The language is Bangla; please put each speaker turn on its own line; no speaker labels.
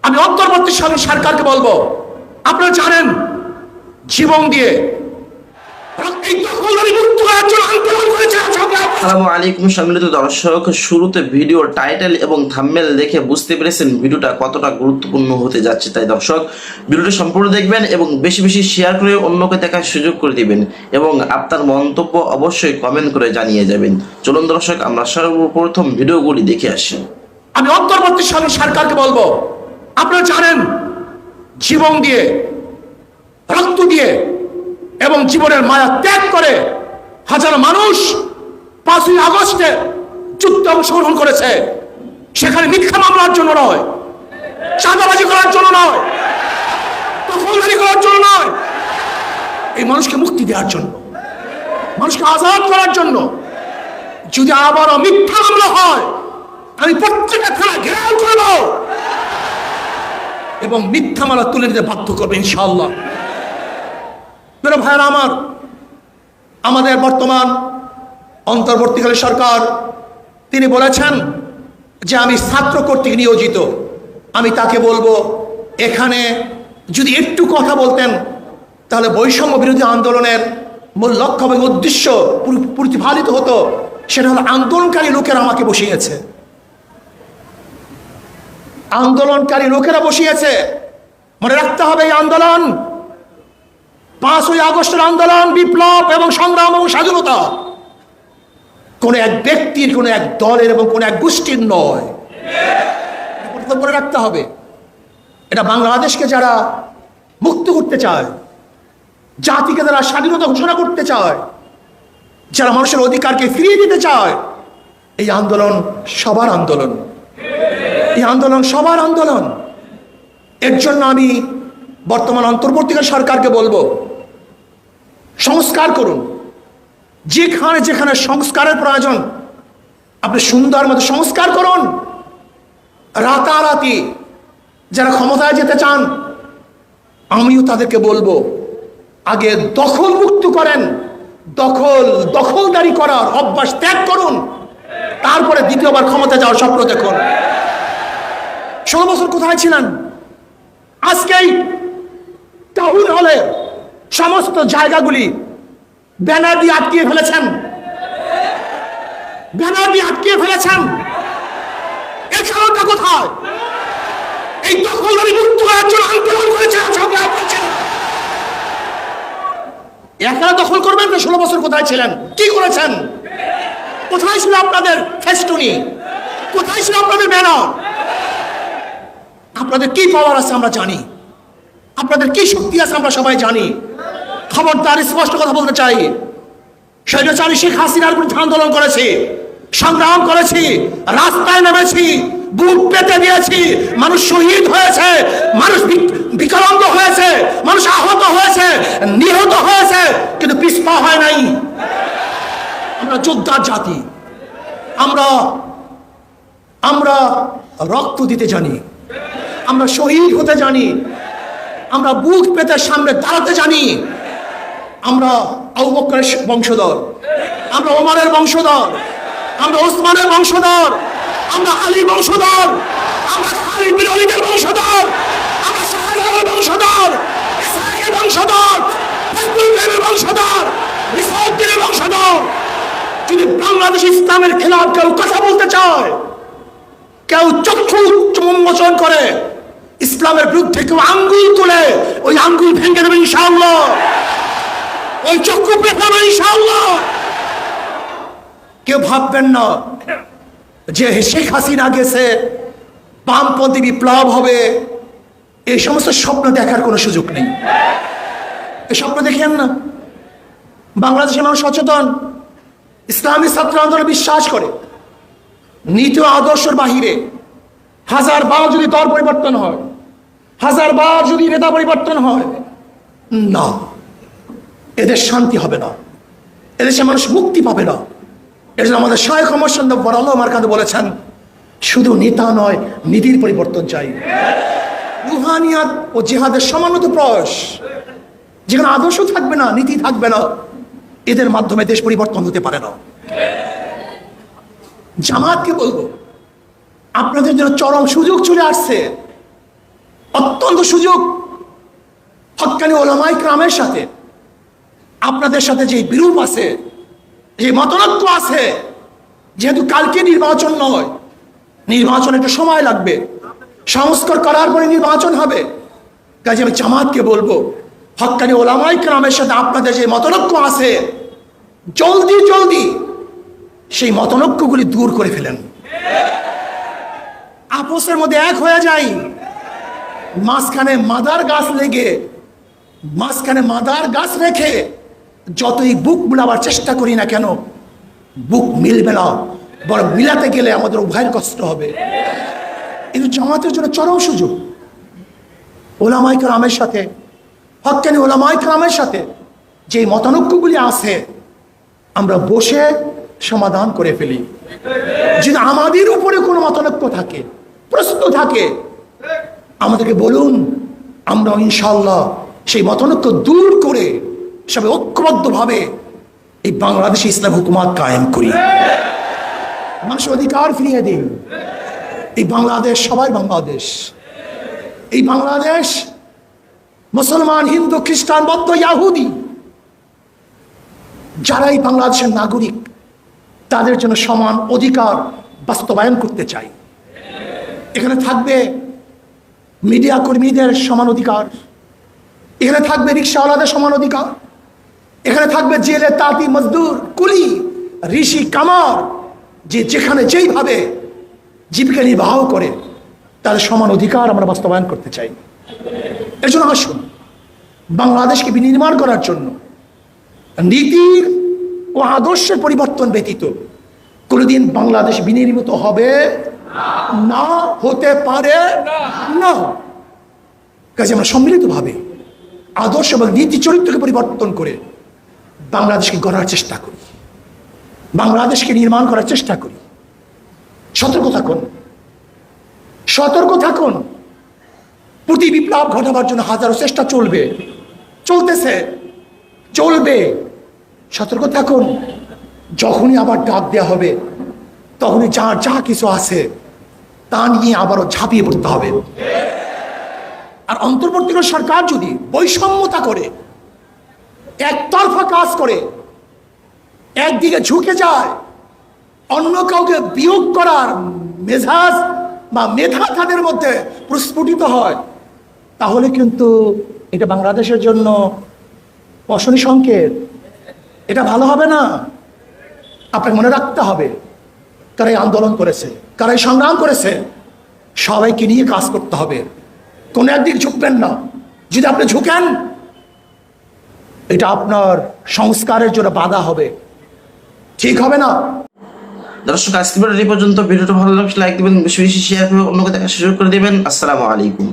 আমি অন্তর্বর্তীকালীন সরকারকে বলবো, আপনারা জানেন জীবন দিয়ে
আসসালামু আলাইকুম সম্মানিত দর্শক, শুরুতে ভিডিও টাইটেল এবং থাম্বনেল দেখে বুঝতে পেরেছেন ভিডিওটা কতটা গুরুত্বপূর্ণ হতে যাচ্ছে। তাই দর্শক ভিডিওটা সম্পূর্ণ দেখবেন এবং বেশি বেশি শেয়ার করে অন্যকে দেখার সুযোগ করে দিবেন এবং আপনার মন্তব্য অবশ্যই কমেন্ট করে জানিয়ে যাবেন। চলুন দর্শক আমরা সর্বপ্রথম ভিডিওগুলি দেখে আসি।
আমি অন্তর্বর্তীকালীন সরকারকে বলবো, আপনারা জানেন জীবন দিয়ে, রক্ত দিয়ে এবং জীবনের মায়া ত্যাগ করে হাজার মানুষ 5ই আগস্টে যুদ্ধে অংশগ্রহণ করেছে। সেখানে মিথ্যা মামলার জন্য নয়, চাঁদাবাজি করার জন্য নয়, দখলদারি করার জন্য নয়, এই মানুষকে মুক্তি দেওয়ার জন্য, মানুষকে আজাদ করার জন্য। যদি আবারও মিথ্যা মামলা হয়, আমি প্রত্যেকটা থানা ঘেরাও করব এবং মিথ্যা মামলা তুলে নিতে বাধ্য করবো ইনশাআল্লাহ। মেরে ভাইয়েরা আমার, আমাদের বর্তমান অন্তর্বর্তীকালীন সরকার তিনি বলেছেন যে আমি ছাত্র কর্তৃক নিয়োজিত। আমি তাকে বলবো, এখানে যদি একটু কথা বলতেন তাহলে বৈষম্য বিরোধী আন্দোলনের মূল লক্ষ্য এবং উদ্দেশ্য প্রতিফলিত হতো। সেটা হলো আন্দোলনকারী লোকেরা আমাকে বসিয়েছে, আন্দোলনকারী লোকেরা বসিয়েছে। মনে রাখতে হবে, এই আন্দোলন 5ই আগস্টের আন্দোলন বিপ্লব এবং সংগ্রাম এবং স্বাধীনতা কোন এক ব্যক্তির, কোন এক দলের এবং কোন এক গোষ্ঠীর নয়। মনে রাখতে হবে, এটা বাংলাদেশকে যারা মুক্ত করতে চায়, জাতিকে যারা স্বাধীনতা ঘোষণা করতে চায়, যারা মানুষের অধিকারকে ফিরিয়ে দিতে চায়, এই আন্দোলন সবার আন্দোলন, এই আন্দোলন সবার আন্দোলন। এর জন্য আমি বর্তমান অন্তর্বর্তীকালীন সরকারকে বলবো, সংস্কার করুন। যেখানে যেখানে সংস্কারের প্রয়োজন আপনি সুন্দর মতো সংস্কার করুন। রাতারাতি যারা ক্ষমতায় যেতে চান, আমিও তাদেরকে বলবো, আগে দখল মুক্ত করেন, দখলদারি করার অভ্যাস ত্যাগ করুন, তারপরে দ্বিতীয়বার ক্ষমতা যাওয়ার স্বপ্ন দেখুন। 16 বছর কোথায় ছিলেন? আজকেই টাউন হলে সমস্ত জায়গাগুলি ব্যানার দিয়ে আটকিয়ে ফেলেছেন, ব্যানার দিয়ে আটকিয়ে ফেলেছেন। এর কারণটা কোথায়? এই দখলদারি মুক্ত করার জন্য আন্দোলন করেছে। একা দখল করবেন না? 16 বছর কোথায় ছিলেন? কি করেছেন? কোথায় ছিল আপনাদের ফেস্টুনি? কোথায় ছিল আপনাদের ব্যানার? আপনাদের কি পাওয়ার আছে আমরা জানি, আপনাদের কি শক্তি আছে আমরা সবাই জানি। খবরদার, স্পষ্ট কথা বলতে চাই, স্বৈরাচারী শেখ হাসিনার বিরুদ্ধে আন্দোলন করেছি, সংগ্রাম করেছি, রাস্তায় নেমেছি, বুক পেতে দিয়েছি, মানুষ শহীদ হয়েছে, মানুষ বিকলাঙ্গ হয়েছে, মানুষ আহত হয়েছে, নিহত হয়েছে, কিন্তু পিছপা হয় নাই। আমরা যোদ্ধার জাতি, আমরা রক্ত দিতে জানি, আমরা শহীদ হতে জানি, আমরা বুক পেতে সামনে দাঁড়াতে জানি। আমরা আবু বকরের বংশধর, আমরা ওমরের বংশধর, আমরা ওসমানের বংশধর, আমরা আলীর বংশধর, আমরা খালিদ বিন ওয়ালিদের বংশধর, আমরা শাহজালালের বংশধর, ইসহাকের বংশধর, ফজলুল বংশধর, রিসাউদ্দিনের বংশধর। যদি বাংলাদেশ ইসলামের খেলাফ কেউ কথা বলতে চায়, কেউ চক্ষু উন্মোচন করে ইসলামের বিরুদ্ধে, কেউ আঙ্গুল তুলে, ওই আঙ্গুল ভেঙে দেবে ইনশাআল্লাহ, ওই চক্ষু পেছাবে ইনশাআল্লাহ। কেউ ভাববেন না যে শেখ হাসিনা গেছে, বামপন্থী বিপ্লব হবে, এই সমস্ত স্বপ্ন দেখার কোনো সুযোগ নেই। এই স্বপ্ন দেখেন না। বাংলাদেশের মানুষ সচেতন, ইসলামী ছাত্র আন্দোলনে বিশ্বাস করে। নীতি ও আদর্শের বাহিরে হাজার বার যদি দল পরিবর্তন হয়, হাজার বার যদি নেতা পরিবর্তন হয়, না, এদের শান্তি হবে না, এদেশে মানুষ মুক্তি পাবে না। এর জন্য আমাদের শায়খ ওমর সাহেব বরাল্লাহ মারকাতে বলেছেন, শুধু নেতা নয়, নীতির পরিবর্তন চাই। রুহানিয়াত ও জিহাদের সমানত প্রয়াস, যেখানে আদর্শ থাকবে না, নীতি থাকবে না, এদের মাধ্যমে দেশ পরিবর্তন হতে পারে না। জামাতকে বলবো, আপনাদের জন্য চরম সুযোগ চলে আসছে। অত্যন্ত সুযোগ হক্কানি ওলামায়ে কেরামের সাথে আপনাদের সাথে যে বিরূপ আছে, যে মতনৈক্য আছে, যেহেতু কালকে নির্বাচন নয়, নির্বাচন একটা সময় লাগবে, সংস্কার করার পরে নির্বাচন হবে। কাজে আমি জামাতকে বলবো, হক্কানি ওলামায়ে কেরামের সাথে আপনাদের যে মতনৈক্য আছে, জলদি জলদি সেই মতনৈক্যগুলি দূর করে ফেলেন, আপসের মধ্যে এক হয়ে যাই। মাঝখানে মাদার গাছ লেগে, মাঝখানে মাদার গাছ রেখে যতই বুক মিলাবার চেষ্টা করি না কেন, বুক মিলবে না, বরং মিলাতে গেলে আমাদের উভয়ের কষ্ট হবে। কিন্তু জামাতের জন্য চরম সুযোগ, ওলামায়ে কেরামের সাথে, হক্কানি ওলামায়ে কেরামের সাথে যে মতানৈক্যগুলি আছে আমরা বসে সমাধান করে ফেলি। যদি আমাদের উপরে কোনো মতানৈক্য থাকে, প্রশ্ন থাকে, আমাদেরকে বলুন, আমরা ইনশাআল্লাহ সেই মতানৈক্য দূর করে সবাই ঐক্যবদ্ধভাবে এই বাংলাদেশে ইসলাম হুকুমত কায়েম করি, মানুষের অধিকার ফিরিয়ে দিন। এই বাংলাদেশ সবাই বাংলাদেশ, এই বাংলাদেশ মুসলমান, হিন্দু, খ্রিস্টান, বৌদ্ধ, ইয়াহুদি যারা এই বাংলাদেশের নাগরিক, তাদের জন্য সমান অধিকার বাস্তবায়ন করতে চাই। এখানে থাকবে মিডিয়া কর্মীদের সমান অধিকার, এখানে থাকবে রিক্সাওয়ালাদের সমান অধিকার, এখানে থাকবে জেলে তাঁতি, মজদুর, কুলি, ঋষি, কামার, যে যেখানে যেইভাবে জীবিকা নির্বাহ করে তাদের সমান অধিকার আমরা বাস্তবায়ন করতে চাই। এর জন্য আসুন, বাংলাদেশকে বিনির্মাণ করার জন্য নীতির ও আদর্শের পরিবর্তন ব্যতীত কোনোদিন বাংলাদেশ বিনির্মিত হবে না, হতে পারে না। কাজে আমরা সম্মিলিতভাবে আদর্শ এবং নীতি চরিত্রকে পরিবর্তন করে বাংলাদেশকে গড়ার চেষ্টা করি, বাংলাদেশকে নির্মাণ করার চেষ্টা করি। সতর্ক থাকুন, সতর্ক থাকুন। প্রতি বিপ্লব ঘটাবার জন্য হাজারো চেষ্টা চলবে, চলতেছে, চলবে। সতর্ক থাকুন, যখনই আবার ডাক দেওয়া হবে তখনই যা কিছু আছে তা নিয়ে আবারও ঝাঁপিয়ে পড়তে হবে। আর অন্তর্বর্তীকালীন সরকার যদি বৈষম্যতা করে, একতরফা কাজ করে, একদিকে ঝুঁকে যায়, অন্য কাউকে বিয়োগ করার মেজাজ বা মেধা তাদের মধ্যে প্রস্ফুটিত হয়, তাহলে কিন্তু এটা বাংলাদেশের জন্য অশনি সংকেত, এটা ভালো হবে না। আপনাকে মনে রাখতে হবে, কারা এই আন্দোলন করেছে, কারা এই সংগ্রাম করেছে, সবাইকে নিয়ে কাজ করতে হবে। কোনো একদিক ঝুঁকবেন না। যদি আপনি ঝুঁকেন, এটা আপনার সংস্কারের জন্য বাধা হবে, ঠিক হবে না।
দর্শক, আজকে ভিডিওটি পর্যন্ত। ভিডিওটা ভালো লাগলে লাইক দিবেন, বেশি বেশি শেয়ার করে অন্যকে দেখার সুযোগ করে দিবেন। আসসালামু আলাইকুম।